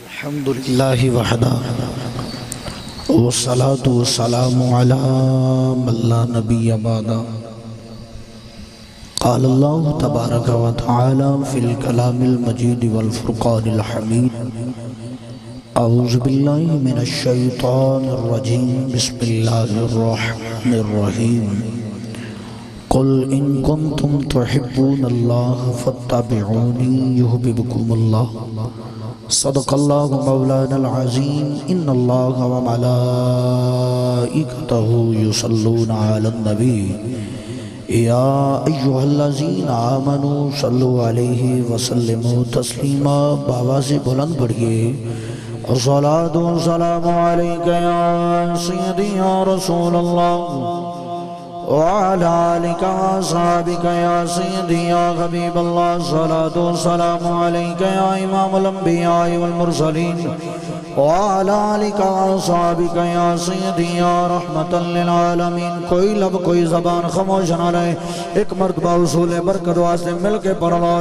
الحمد لله وحده والصلاة والسلام على من لا نبي بعده. قال الله تبارك وتعالى في الكلام المجيد والفرقان الحميد. أعوذ بالله من الشيطان الرجيم. بسم الله الرحمن الرحيم. قل إن كنتم تحبون الله فاتبعوني يحببكم الله. صدق الله مولانا العظيم. إن الله وملائكته يصلون على النبي يا أيها الذين آمنوا صلوا عليه وسلموا تسليما. بآواز بلند پڑھیے الصلاة والسلام عليك يا سيدي يا رسول الله وعلى آلك وأصحابك يا سيدي يا حبيب الله. الصلاة والسلام عليك يا إمام الأنبياء والمرسلين وعلى آلك وأصحابك يا سيدي يا رحمة للعالمين. کوئی لب کوئی زبان خاموش نہ رہے. ایک مرتبہ اصول برکت واسطے مل کے پڑھ لو.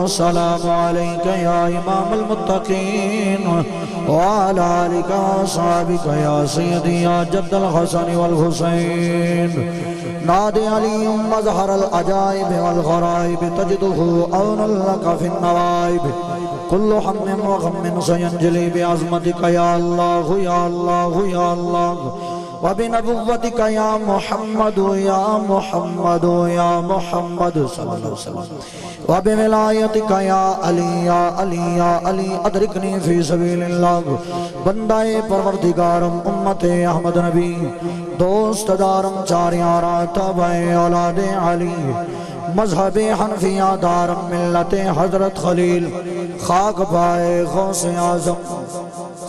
السلام عليك يا إمام المتقين وعلى آلك وأصحابك يا سيدي يا جد الحسن والحسين. نادي علي مظهر العجائب والغرائب تجده عونا لك في النوائب. كل هم وغم سينجلي بعظمتك يا الله يا الله يا الله وبنبوتك يا محمد يا محمد يا محمد صلى الله عليه وسلم وبولایتک یا علی یا علی یا علی ادرکنی فی سبیل اللہ. بندہ پروردگارم امت احمد نبی دوست دارم چاریارا تابع اولاد علی مذہب حنفیہ دارم ملت حضرت خلیل. خاک پائے غوث اعظم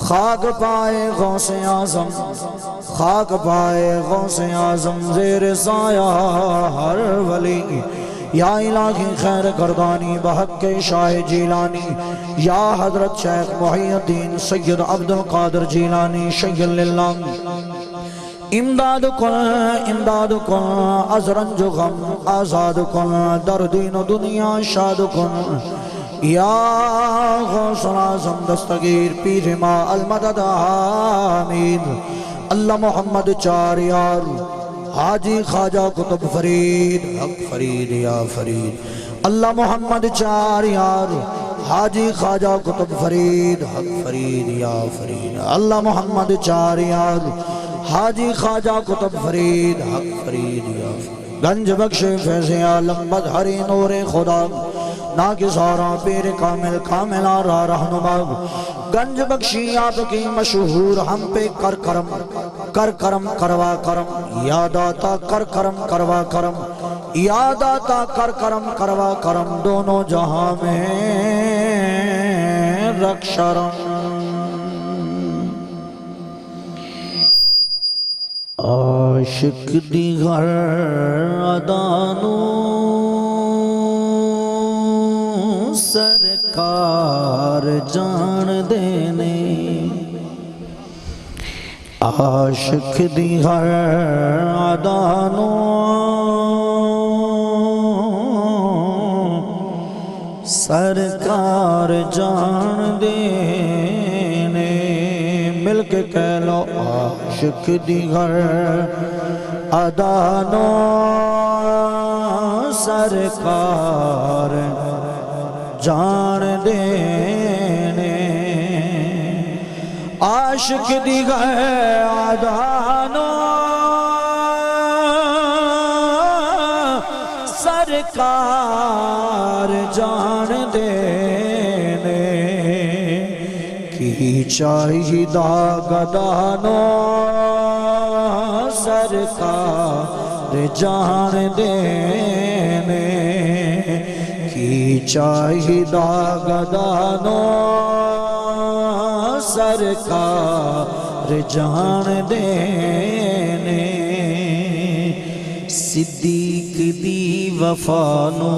خاک پائے غوث اعظم خاک پائے غوث اعظم زیر سایہ ہر ولی. یا الہی خیر گردانی بحق شاہ جیلانی یا حضرت شیخ محی الدین سید عبد القادر جیلانی شیخ للہ. امداد کن از رنج و غم آزاد کن در دین و دنیا شاد کن. یا غوث اعظم دستگیر پیر ما المدد آمین. اللہ محمد چاریار حاجی خواجہ قطب فرید حق فرید یا فرید. اللہ محمد چاریار حاجی خواجہ قطب فرید حق فرید یا فرید. اللہ محمد چاریار حاجی خواجہ قطب فرید حق فرید یا فرید. گنج بخش فیض عالم مظہر نور خدا ناگزارا پیر کامل کامل آرا رہنما. گنج بخشی آپ کی مشہور ہم پہ کر کرم کروا کرم. یا داتا کر کرم کروا کرم. یا داتا کر کرم کروا کرم. دونوں جہاں میں رکھ شرم. عاشق دیگر ادانو سرکار جان دینے. عاشق دیگر ادانو سرکار جان دینے. مل کے کہہ لو عاشق دیگر ادانو سرکار جان دینے. عاشق دیگر ادانو سرکار جان دینے. کی چاہیدہ گدانو سرکار جان دینے. کی چاہیدہ گدانو سرکار جان دینے. صدیق دی وفانو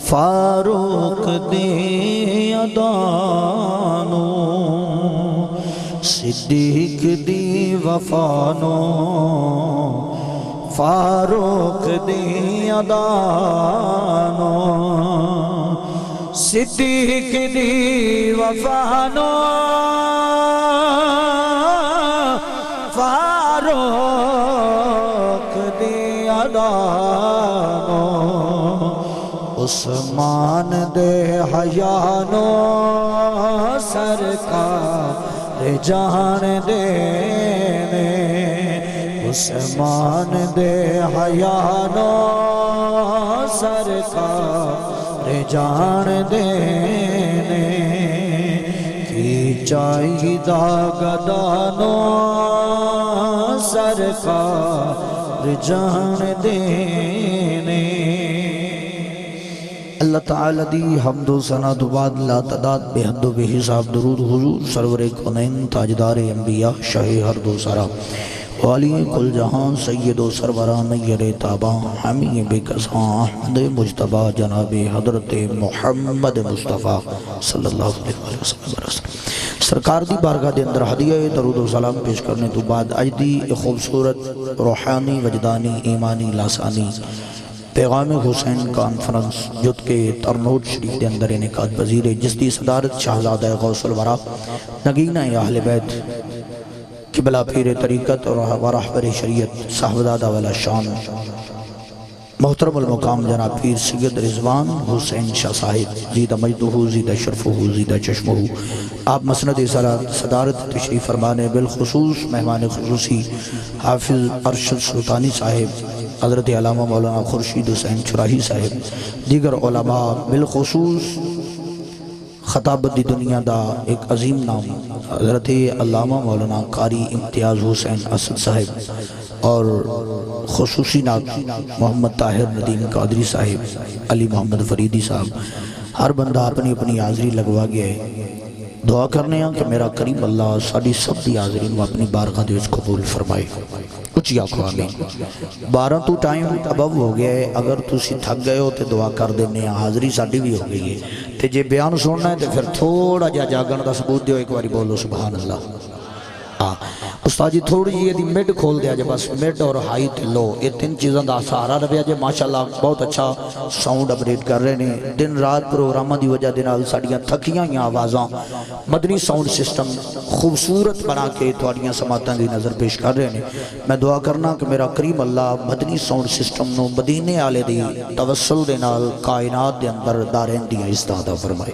فاروق دے ادانو. صدیق دی وفانو فاروق دی ادانو صدیق دی وفانو فاروق دی ادانو عثمان دے حیانو سرکار جہان دے عثمان دے حیانو سرکار جان دینے کی چاہیدہ گدانو سرکار جان دینے اللہ تعالی دی حمد و ثنا تو بعد لا تعداد بے حد و بے حساب درود حضور سرور کونین تاجدار انبیاء شاہ ہر دو سرا والی کل جہان سید و سروران نیر تاباں حمی بے کساں احمد مجتبہ جناب حضرت محمد مصطفیٰ صلی اللہ علیہ وسلم سرکار دی بارگاہ دے اندر ہدیہ درود و سلام پیش کرنے تو بعد آج دی خوبصورت روحانی وجدانی ایمانی لاسانی پیغام حسین کانفرنس جد کے ترنوٹ شریف دے اندر انعقاد پذیر ہے جس دی صدارت شہزادہ غوث الورا نگینہ اہل بیت قبلہ پیر طریقت اور رہبر شریعت صاحبزادہ والا شان محترم المقام جناب پیر سید رضوان حسین شاہ صاحب زیدہ مجدہ زیدہ شرفہ زیدہ چشمہ آپ مسند صدارت تشریف فرمانے بالخصوص مہمان خصوصی حافظ ارشد سلطانی صاحب حضرت علامہ مولانا خورشید حسین چراہی صاحب دیگر علماء بالخصوص خطابت دی دنیا دا ایک عظیم نام حضرت علامہ مولانا قاری امتیاز حسین اسد صاحب اور خصوصی نام محمد طاہر ندیم قادری صاحب علی محمد فریدی صاحب ہر بندہ اپنی اپنی حاضری لگوا گیا ہے دعا کرنے ہیں کہ میرا کریم اللہ ساڑھی سب دی حاضرین وہ اپنی بارگاہ دے وچ قبول فرمائے کچھ یا کو آمین 12 تو ٹائم ابو ہو گیا ہے اگر تسی تھک گئے ہو تے دعا کر دینے ہیں حاضری ساڑھی بھی ہو گئی ہے تے جے بیان سننا ہے تے پھر تھوڑا جا جاگن دا ثبوت دیو ایک باری بولو سبحان اللہ استاد جی تھوڑی یہ دی میڈ کھول دیا جے بس میڈ اور ہائی تے لو یہ تین چیزاں دا سہارا رہا جے ماشاءاللہ بہت اچھا ساؤنڈ اپڈیٹ کر رہے ہیں دن رات پروگرامہ دی وجہ دینا ساڑیاں تھکیاں یا آوازاں مدنی ساؤنڈ سسٹم خوبصورت بنا کے توڑیاں سماعتاں دی نظر پیش کر رہے ہیں میں دعا کرنا کہ میرا کریم اللہ مدنی ساؤنڈ سسٹم نو مدینے آلے دی توسل دے نال کائنات دے اندر دارین دی استعادہ فرمائے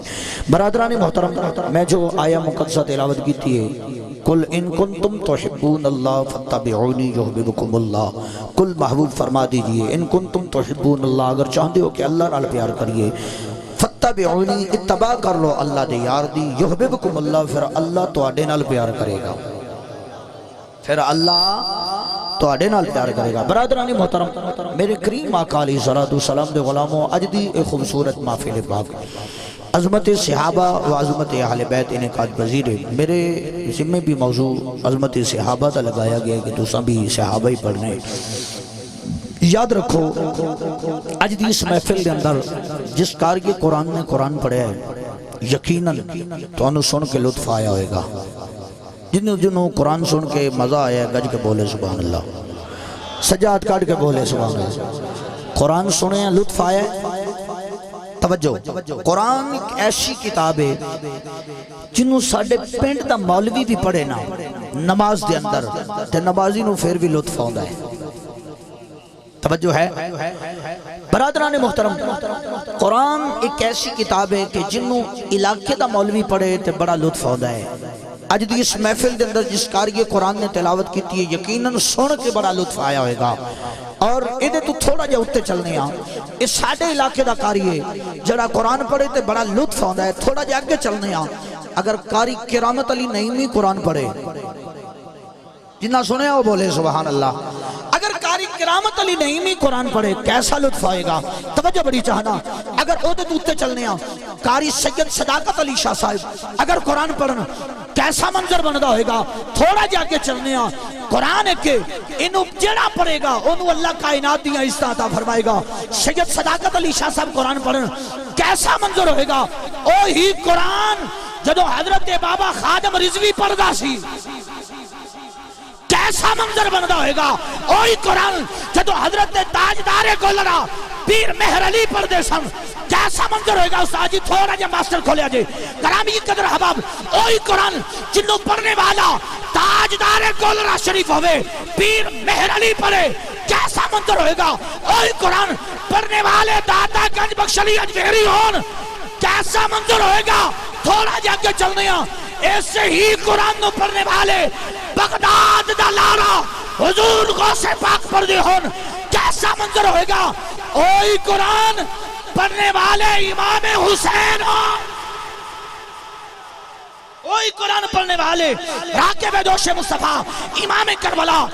برادران محترم میں جو آیہ مقدسہ تلاوت کی تھی قل ان کنتم تحبون اللہ فاتبعونی یحببکم اللہ کل محبوب فرما دیجئے ان کنتم تحبون اللہ اگر چاہتے ہو کہ اللہ نال پیار کریے فاتبعونی اتباع کر لو اللہ دے یار دی یحببکم اللہ پھر اللہ تو آڈے نال پیار کرے گا پھر اللہ تو آڈے نال پیار کرے گا برادرانی محترم میرے کریم آقا علیہ السلام دے غلاموں اج دی ایک خوبصورت محفل پاک عظمت صحابہ و عظمت اہل بیت انعقاد پذیر ہے میرے ذمہ بھی موضوع عظمت صحابہ تا لگایا گیا کہ دوسرا بھی صحابہ ہی پڑھنے یاد رکھو آج دی اس محفل دے اندر جس کارگی قرآن نے قرآن پڑھے ہے یقیناً تو انہوں سن کے لطف آیا ہوئے گا جنہوں قرآن سن کے مزہ آیا ہے گج کے بولے سبحان اللہ سجاد کاٹ کے بولے سبحان اللہ قرآن سنے ہیں لطف آیا ہے توجہ قرآن ایک ایسی کتاب ہے جنہوں ساڑھے پینٹ دا مولوی بھی پڑھے نا نماز دے اندر تے نمازی نو پھر بھی لطف آؤں ہے توجہ ہے برادران محترم قرآن ایک ایسی کتاب ہے کہ جنہوں علاقے دا مولوی پڑھے تے بڑا لطف آؤں ہے آج دی اس محفل دے اندر جس کارگی قرآن نے تلاوت کی تھی یقیناً سن کے بڑا لطف آیا ہوئے گا اور ادھے تو تھوڑا جا اٹھتے چلنے ہیں اس ساڑھے علاقے دا کاری ہے جڑا قرآن پڑھے تے بڑا لطف آندا ہے تھوڑا جا آگے چلنے ہیں اگر کاری کرامت علی نعیمی قرآن پڑھے جنہ سنے ہو بولے سبحان اللہ اگر کاری کرامت علی نعیمی قرآن پڑھے کیسا لطف آئے گا توجہ بڑی چاہنا اگر اودے دوتے چلنے ہیں کاری سید صداقت علی شاہ صاحب اگر قرآن پڑھنا کیسا منظر بندہ ہوئے گا تھوڑا جا کے چلنے ہیں قرآن ہے کہ انہوں جڑا پڑھے گا انہوں اللہ کائنات دیا استعطا فرمائے گا سید صداقت علی شاہ صاحب قرآن پڑھنا کیسا منظر ہوئے گا او ہی قرآن جدو حضرت بابا خادم رضوی پڑھدا سی کیسا منظر بندہ ہوئے گا اوہی قرآن جدو حضرت تاجدار گولڑا پیر مہر علی پڑھتے سن کیسا منظر ہوئے گا استاد جی تھوڑا جا ماسٹر کھولیا جی گرامی قدر حباب اوہی قرآن جنوں پڑھنے والا تاجدار گولرا شریف ہوئے پیر مہر علی پڑھے کیسا منظر ہوئے گا اوہی قرآن پڑھنے والے داتا گنج بخش علی اجمیری ہون کیسا منظر ہوئے گا تھوڑا جا کے چلنے ایسے ہی قرآن نو پڑھنے والے بغداد دا لارا حضور غوث پاک پڑھنے ہون کیسا منظر ہوئے گا اوہی قرآن پڑھنے والے امام حسین وہی قرآن پڑھنے والے راکب دوش مصطفیٰ امام کربلا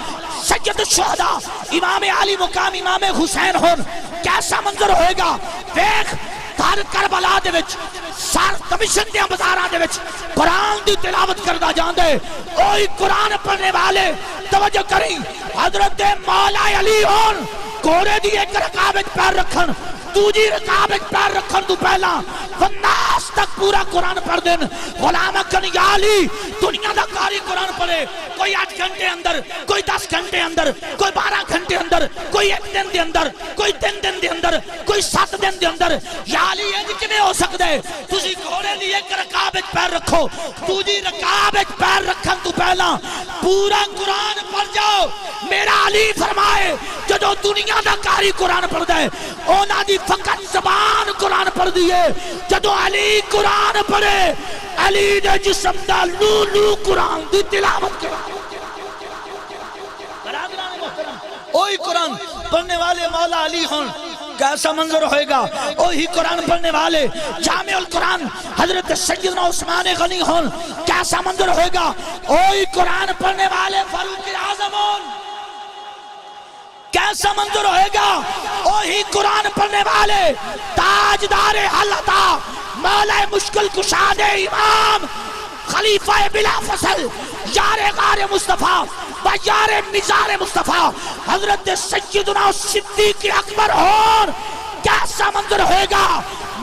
سید الشہداء امام علی مقام امام حسین ہون کیسا منظر ہوئے گا دیکھ تار کربلا دے وچ سار کمیشن دے بازاراں دے وچ قرآن دی تلاوت کردا جاندے اوہی قرآن پڑھنے والے توجہ کریں حضرت مولا علی ہون گھوڑے دی ایک رکاب وچ پیر رکھن دوجی رکاب ایک پیر رکھن تو پہلا والناس تک پورا قرآن پڑھ دین غلام اکن یا علی دنیا دا کاری قرآن پڑھے کوئی 8 گھنٹے اندر کوئی 10 گھنٹے اندر کوئی 12 گھنٹے اندر کوئی 1 دن دے اندر کوئی 3 دن دے اندر کوئی 7 دن دے اندر یا علی یہ کیویں ہو سکدا ہے تسی گھوڑے دی ایک رکاب وچ پیر رکھو دوجی رکاب وچ پیر رکھن تو پہلا پورا قرآن پڑھ جاؤ میرا علی فرمائے جدو دنیا دا کاری قرآن پڑھ دے اونا دی فقط زبان قرآن پڑھ دیئے جدو علی قرآن پڑھے علی دے جسم دا لولو قرآن دی تلاوت کرا اوہی قرآن پڑھنے والے مولا علی ہون کیسا منظر ہوئے گا اوہی قرآن پڑھنے والے جامع القرآن حضرت سیدنا عثمان غنی ہون کیسا منظر ہوئے گا اوہی قرآن پڑھنے والے فاروق اعظم ہون کیسا منظر ہوئے گا اوہی قرآن پڑھنے والے تاجدار حلتا مولا مشکل کشاد امام خلیفہ بلا فصل یار غار مصطفیٰ و یار مزار مصطفیٰ حضرت سیدنا صدیق اکبر ہون کیسا منظر ہوئے گا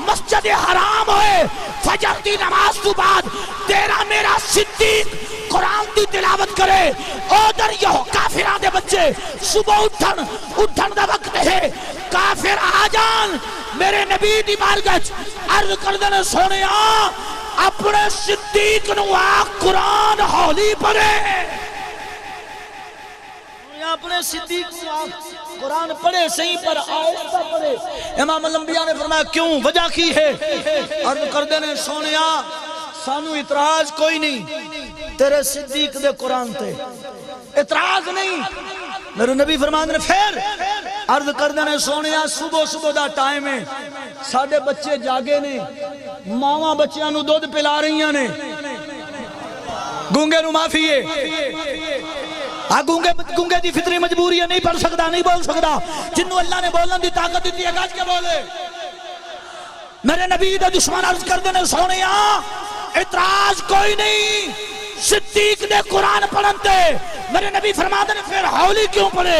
مسجد حرام ہوئے فجر دی نماز تو بعد تیرا میرا صدیق قرآن دی تلاوت کرے اوڈر یہ کافران دے بچے صبح اٹھن دا وقت ہے کافر آجان میرے نبی دی بارگاہ عرض کردن سونے اپنے صدیق نو قرآن ہولی پڑھے اپنے صدیق نو قرآن پڑھے صحیح پر آیت پڑھے امام الانبیاء نے فرمایا کیوں وجہ کی ہے عرض کردن سونے سانو اعتراض کوئی نہیں تیرے صدیق دے قرآن تے اعتراض نہیں میرے نبی فرمان نے پھر عرض کردنے سونیا صبح دا ٹائم ہے ساڑھے بچے جاگے نے ماما بچیاں نو دودھ پلا رہی ہیں نے گونگے نو معافی ہے گونگے دی فطری مجبوری ہے نہیں پڑھ سکتا نہیں بول سکتا جنہوں اللہ نے بولن دی طاقت دیتی ہے گاج کے بولے میرے نبی دا دشمن عرض کردنے سونیا اعتراض کوئی نہیں صدیق نے قرآن پڑھنتے میرے نبی فرماتے نے پھر ہولی کیوں پڑھے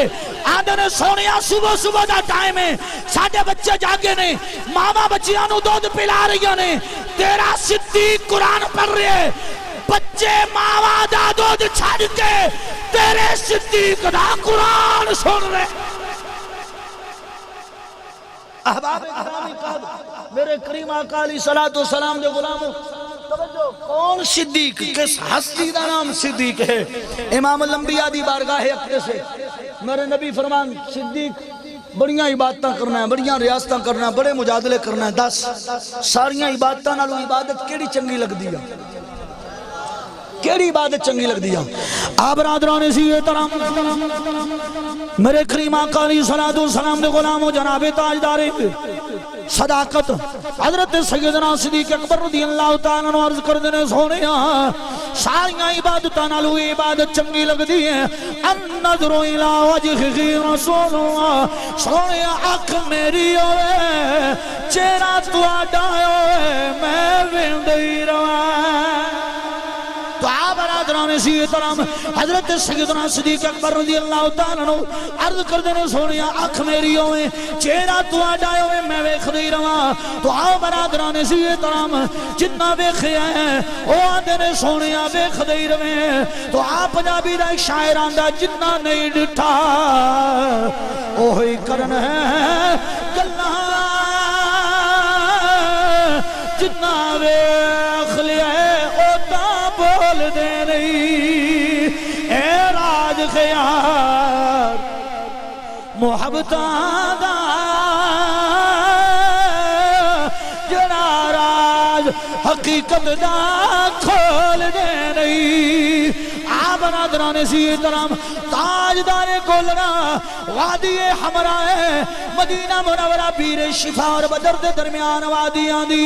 آدھے نے سونیا صبح دا ٹائم ہے ساڑھے بچے جاگے نے ماما بچیاں نو دودھ پلا رہی نے تیرا صدیق قرآن پڑھ رہے بچے ماما دا دودھ چھاڑ کے تیرے صدیق دا قرآن سن رہے احباب اکرامی قد میرے کریم آقا علیہ السلام دے غلاموں کون صدیق کس ہستی دا نام صدیق ہے امام الانبیاء دی بارگاہ اکرے سے میرے نبی فرمان صدیق بڑیاں عبادتاں کرنا ہے بڑیاں ریاستاں کرنا ہے بڑے مجادلے کرنا ہے 10 ساریاں عبادتاں نالو عبادت کیڑی چنگی لگ دیا کیڑی عبادت چنگی لگ دیا آپ برادران اسی احترام میرے کریم آقا علیہ السلام دے غلاموں جناب تاجدار صداقت حضرت سیدنا صدیق اکبر رضی اللہ تعالیٰ عنہ عرض کر دینے سونے ساریاں عبادتاں نالو عبادت چنگی لگ دی ہے النظر الى وجہ رسول اللہ سونے آنکھ میری ہوئے چہرہ تو آڈائے ہوئے میں وندی روائے تو آپ برادران اسی احترام حضرت سیدنا صدیق اکبر رضی اللہ تعالیٰ عنہ عرض کر دینے سونیا آنکھ میری ہوئے چہرہ تو آڈائے ہوئے میں ویکھ دی رہا تو آپ برادران اسی احترام جتنا ویکھے ہیں وہ آدھنے سونیا ویکھ دی رہے تو آپ پنجابی دا ایک شاعر آندہ جتنا نہیں ڈٹھا اوہی کرن ہے گلہ جتنا ویکھ لیا اوتا بول دے نہیں اے راج خیار محبتاں دا جڑا راج حقیقت دا کھول دے نہیں برادران سی احترام تاجدار گولنا وادی حمراء مدینہ منورہ پیر شفا اور بدر دے درمیان وادی آندی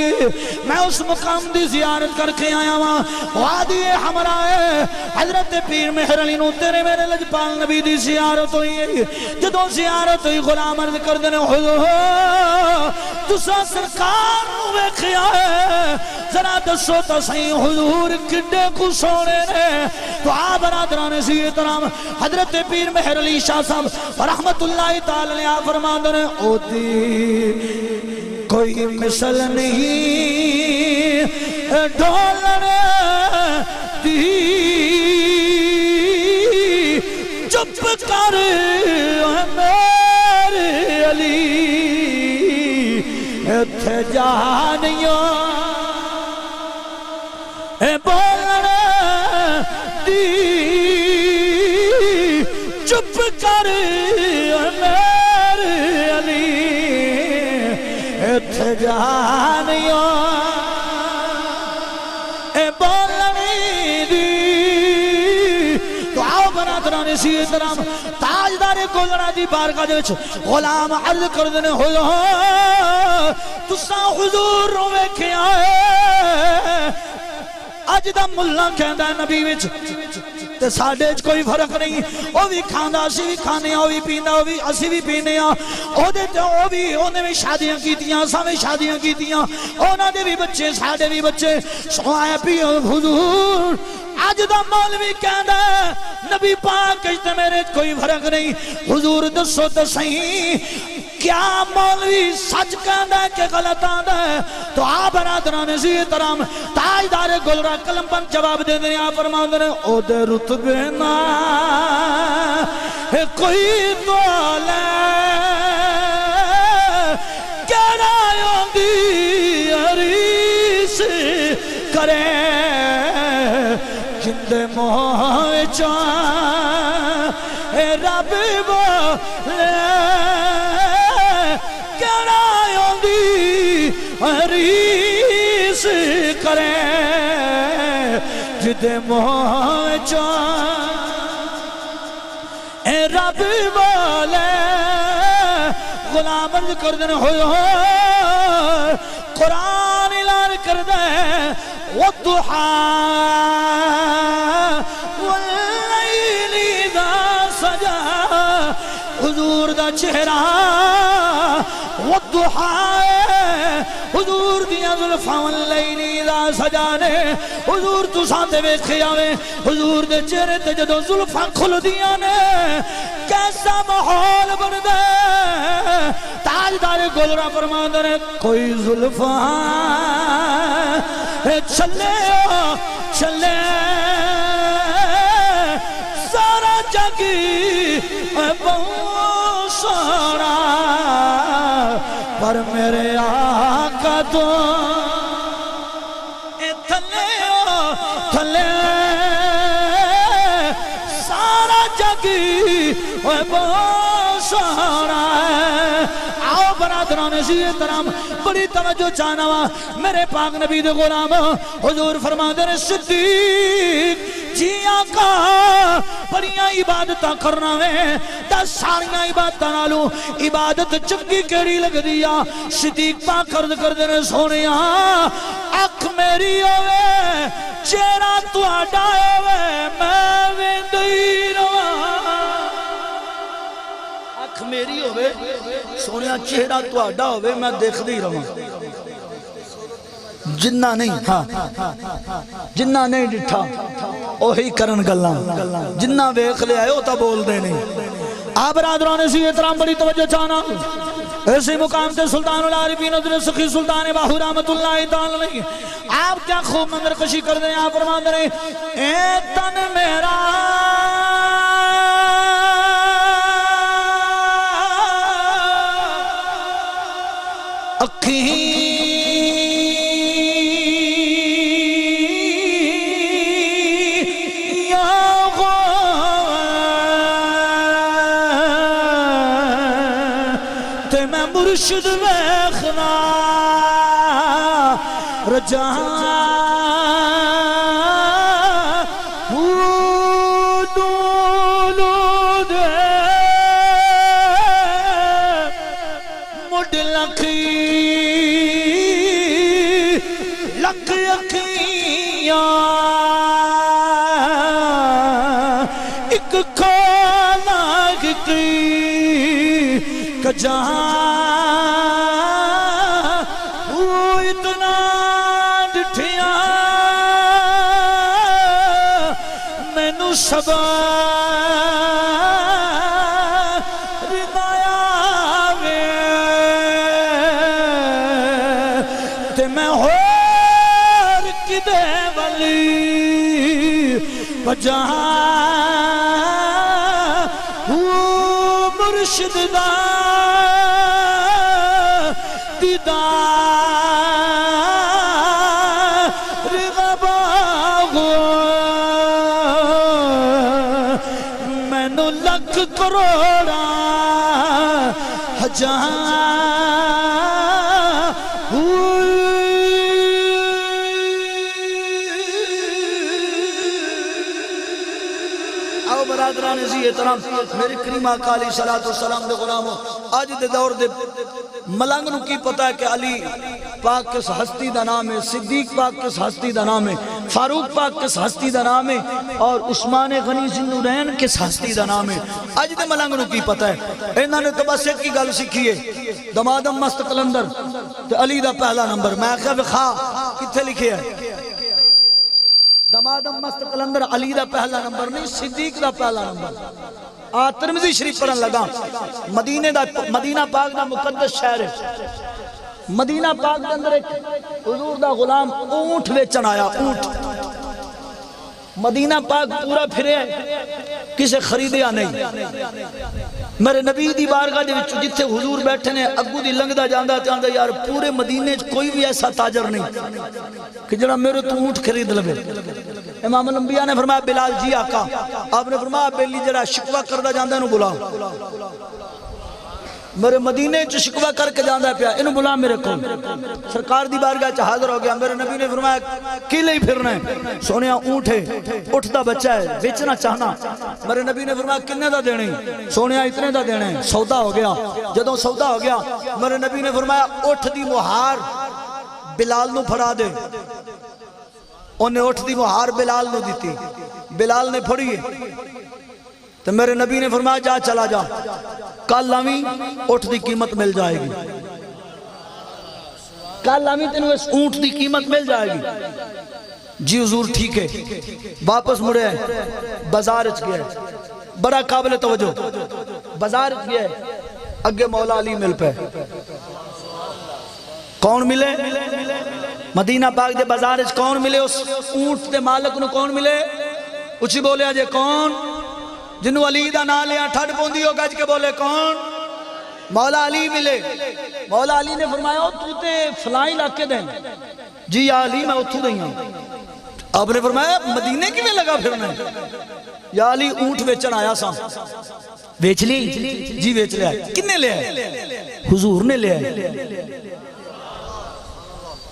میں اس مقام دی زیارت کر کے آیا ہوں وادی حمراء حضرت پیر مہر علی نو تیرے میرے لجپال نبی دی زیارت ہوئی ہے جدو زیارت ہوئی غلام عرض کر دینے حضور تسا سرکار نو ویکھیا ہے ذرا دسو تا صحیح حضور کڈے کو سونے نے تو آپ برادران سی احترام حضرت پیر مہر علی شاہ صاحب رحمت اللہ تعالی علیہ فرما دے او دی کوئی مثل نہیں ڈھولنے دی چپ کر میرے علی اتھے جانیوں بولنے دی چپ کر میرے علی اتھے جانیوں بولنے دی تو آؤ برادران سی احترام تاجدار گولڑا دی بارگاہ دے وچ غلام عرض کر دینے حضور تساں حضور رو ویکھے آئے اج دا ملہ کہندا ہے نبی وچ تے ساڈے وچ کوئی فرق نہیں او بھی کھاندا اسی بھی کھانے او بھی پیندا او بھی اسی بھی پینے او دے تے او بھی اونے بھی شادیاں کیتیاں ساویں شادیاں کیتیاں انہاں دے بھی بچے ساڈے بھی بچے سوائے پیو حضور اج دا مولوی کہندا ہے نبی پاک تے میرے کوئی فرق نہیں حضور دسو تے صحیح کیا مولوی سچ کہندا ہے کہ غلط آندا ہے تو آپ برادران سی احترام تاجدار گلرا قلم بند جواب دے دیں آپ فرما دیں او دے رتبے نا کوئی دولے کہنا یوندی عریس کرے جندے موہ چاہ رب بولے حریص کرے جدے موہ چاہ اے رب بولے غلام عرض کر دن ہوئے قرآن اعلان کر دے والضحا واللیل اذا سجا حضور دا چہرہ والضحا حضور دیاں ظلفاں واللیل اذا سجانے حضور تو ساندے ویکھے آویں حضور دے چہرے تے جدوں ظلفاں کھل دیاں نے کیسا ماحول بن دے تاجدار گلرا فرما دے کوئی ظلفاں چلے چلے سارا جگی بہت سارا پر میرے آقا تو تھلے سارا جگی بہت سارا آؤ برادران سی احترام بڑی توجہ چاہنا وا میرے پاک نبی دے غلام حضور فرما دے صدیق جی آقا بڑیاں عبادتاں کرنا وے دس ساریاں عبادتاں نالو عبادت چنگی کیڑی لگ دیا صدیق پاک کر دے سونیا اکھ میری ہوئے چہرہ تو اڈائے ہوئے میں ویندی رواں اکھ میری ہوئے سونیا چہرہ تو اڈا ہوئے میں دیکھ دی رواں جنہ نہیں جنہ نہیں ڈٹھا اوہی کرن گلاں جنہ ویکھ لے آئے ہوتا بول دے نہیں آپ برادران سی احترام بڑی توجہ چاہنا ایسی مقام تے سلطان العارفین حضرت سخی سلطان باہو رحمت اللہ تعالی علیہ آپ کیا خوب منظر کشی کر دیں آپ فرما دیں اے تن میرا اکھیں مرشد ویخنا رجا مڈ لکھ اکھیاں ایک کھانا کی کجاں اتنا ڈٹھیاں مینو سبا ردایا وے تے میں ہور کدے ولی بجاں مرشد دا مینو لکھ کروڑا ہزار آؤ برادران عزیز احترام میرے کریم آقا علیہ السلام دے غلاموں آج دے دور دے ملنگ نو کی پتا ہے کہ علی پاک کس ہستی دا نام ہے، صدیق پاک کس ہستی دا نام ہے، فاروق پاک کس ہستی دا نام ہے، اور عثمان غنی ذوالنورین کس ہستی دا نام ہے. اج دے ملنگ نو کی پتا ہے؟ انہاں نے تو بس ایک کی گل سیکھی ہے، دمادم مست قلندر تے علی دا پہلا نمبر. میں کہ خا کتھے لکھے ہے؟ دمادم مست قلندر علی دا پہلا نمبر نہیں، صدیق دا پہلا نمبر. ترمذی شریف پڑھن لگا. مدینہ پاک دا مقدس شہر ہے. مدینہ پاک دے اندر ایک حضور دا غلام اونٹ ویچن آیا. اونٹ مدینہ پاک پورا پھرے کسے خریدیا نہیں. میرے نبی دی بارگاہ دے وچ جتھے حضور بیٹھے نے اگو دی لنگدا جاندا تے آندا یار پورے مدینے چ کوئی بھی ایسا تاجر نہیں کہ جڑا میرے تو اونٹ خرید لے. امام الانبیاء نے فرمایا بلال جی آقا. آپ نے فرمایا بیلی جڑا شکوہ کردا جاندا انہوں بلا. میرے مدینے چ شکوہ کر کے جاندا پیا انہوں بلا میرے کو. سرکار دی بارگاہ چ حاضر ہو گیا. میرے نبی نے فرمایا کی لئی پھرنا ہے؟ سونیا اونٹ ہے، اٹھ دا بچہ ہے، بیچنا چاہنا. میرے نبی نے فرمایا کنے دا دینے؟ سونیا اتنے دا دینے. سودا ہو گیا. جدوں سودا ہو گیا میرے نبی نے فرمایا اٹھ دی مہار بلال نو پھڑا دے. انہیں اٹھ دی مہار بلال نو دیتی. بلال نے پھڑی تو میرے نبی نے فرمایا جا چلا جا، کل آویں اٹھ دی قیمت مل جائے گی. کل آویں تینوں اس اونٹ دی قیمت مل جائے گی. جی حضور ٹھیک ہے. واپس مڑے ہے، بازار اچ گیا ہے. بڑا قابل توجہ. بازار اچ گیا ہے، اگے مولا علی مل پہ. کون ملے؟ مدینہ پاک دے بازار اچ کون ملے؟ اس اونٹ دے مالک نو کون ملے؟ اچھی بولے آجے کون؟ جنہوں علی دا نام لیا ٹھڑ پوندی ہو گج کے بولے کون؟ مولا علی ملے. مولا علی نے فرمایا تو تے فلاں علاقے دیں. جی یا علی میں اتھو دیں. آپ نے فرمایا مدینے کی میں لگا پھرنا ہے؟ یا علی اونٹ ویچن آیا سا. ویچ لی؟ جی ویچ لیا. کنے لیا ہے؟ حضور نے لیا ہے.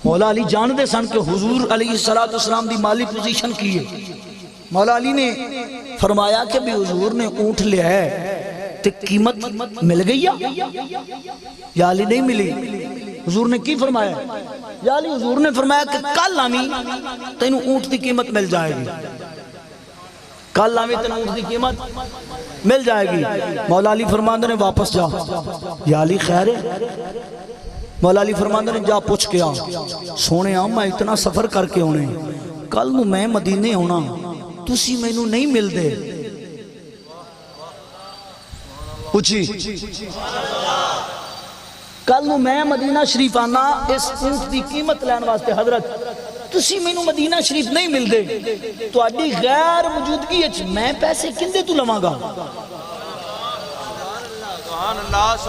مولا علی جان دے سن کہ حضور علیہ السلام دی مالی پوزیشن کی ہے. مولا علی نے فرمایا کہ بھی حضور نے اونٹ لیا ہے تے قیمت مل گئی یا علی نہیں ملی؟ حضور نے کی فرمایا؟ یا علی حضور نے فرمایا کہ کل آمی تینوں اونٹ دی قیمت مل جائے گی. کل آمی تینوں اونٹ دی قیمت مل جائے گی. مولا علی فرماندے نے واپس جا. یا علی خیر ہے؟ مولا علی فرماندے نے جا پوچھ کے آ. سونے آم میں اتنا سفر کر کے ہونے کل نو میں مدینے ہونا تسی میں نو نہیں مل دے. پوچھی کل نو میں مدینہ شریف آنا اس اونٹ دی قیمت لین واسطے حضرت تسی میں نو مدینہ شریف نہیں مل دے تو اڈی غیر موجودگی اچ میں پیسے کندے تو لواں گا؟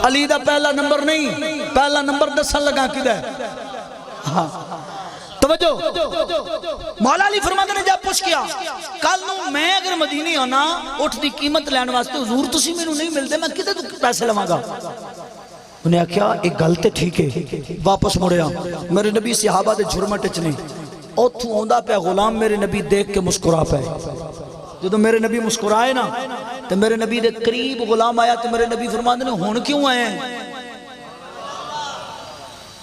علی دا پہلا نمبر نہیں، پہلا نمبر دسن لگا کدھر ہے. ہاں توجہ. مولا علی فرماتے نے جب پوچھ کیا کل نو میں اگر مدینی ہونا اٹھ دی قیمت لین واسطے حضور تسی میں نو نہیں ملتے میں کدھر تو پیسے لواں گا؟ انہیں کیا ایک گل تے ٹھیک ہے. واپس مڑیا میرے نبی صحابہ دے جھرمٹ چ نے اوتھوں آندا پیا غلام میرے نبی دیکھ کے مسکرا پے. جدو میرے نبی مسکرائے نا تو میرے نبی دے قریب غلام آیا تو میرے نبی فرماندے نے ہن کیوں آئے ہیں؟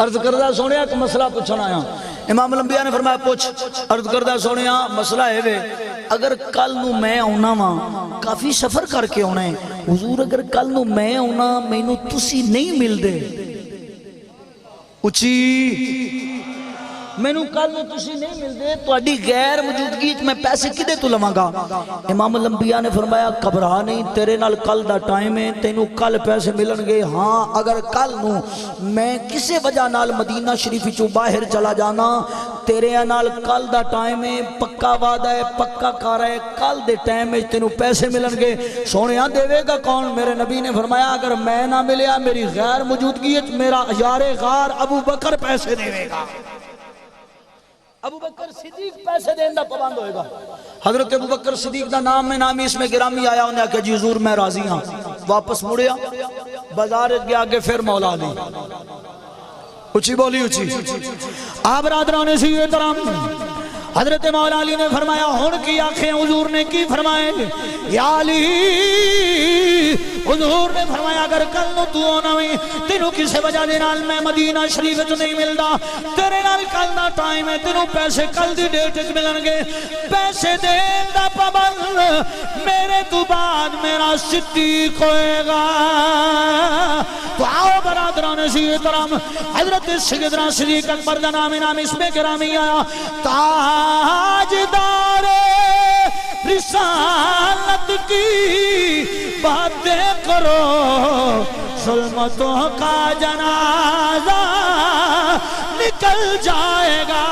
عرض کردہ سونے ایک مسئلہ پوچھنا آیا. امام الانبیاء نے فرمایا پوچھ. عرض کردہ سونے مسئلہ ہے وے اگر کل نو میں آنا وا کافی سفر کر کے آنا ہے حضور اگر کل نو میں آنا مینوں تسی نہیں مل دے اچھی مینوں کل نو تسی نہیں مل دے تہاڈی غیر موجودگی میں پیسے کدے تو لواں گا. امام الانبیاء نے فرمایا گھبرا نہیں تیرے نال کل دا ٹائم ہے تینوں کل پیسے ملن گے. ہاں اگر کل نو میں کسے وجہ نال مدینہ شریف چوں باہر چلا جانا تیرے نال کل دا ٹائم ہے پکا وعدہ ہے پکا کار ہے کل دے ٹائم میں تینوں پیسے ملن گے. سونیا دے گا کون؟ میرے نبی نے فرمایا اگر میں نہ ملیا میری غیر موجودگی میرا یار غار ابو بکر پیسے دے گا. ابو بکر صدیق پیسے دین دا پابند ہوئے گا. حضرت ابو بکر صدیق دا نام میں نامی اس میں گرامی آیا انہیں کہا جی حضور میں راضی ہاں. واپس مڑیا بازار گیا آگے پھر مولا علی اچھی بولی اچھی آپ برادران سے یہ طرح حضرت مولا علی نے فرمایا ہون کی آنکھیں حضور نے کی فرمائے یا علی حضور نے فرمایا اگر کل نو تو ہونا ہوئی تینوں کسے وجہ دے نال میں مدینہ شریف جو نہیں ملدا تیرے نال کل دا ٹائم ہے تینوں پیسے کل دی ڈیٹ اچ ملن گے. پیسے دین دا پابند میرے تو بعد میرا صدیق ہوئے گا. تو آؤ برادران سے یہ طرح حضرت سیدنا صدیق اکبر دا نام اس میں گرامی آیا تاجدار رسالت کی باتیں کرو ظلمتوں کا جنازہ نکل جائے گا.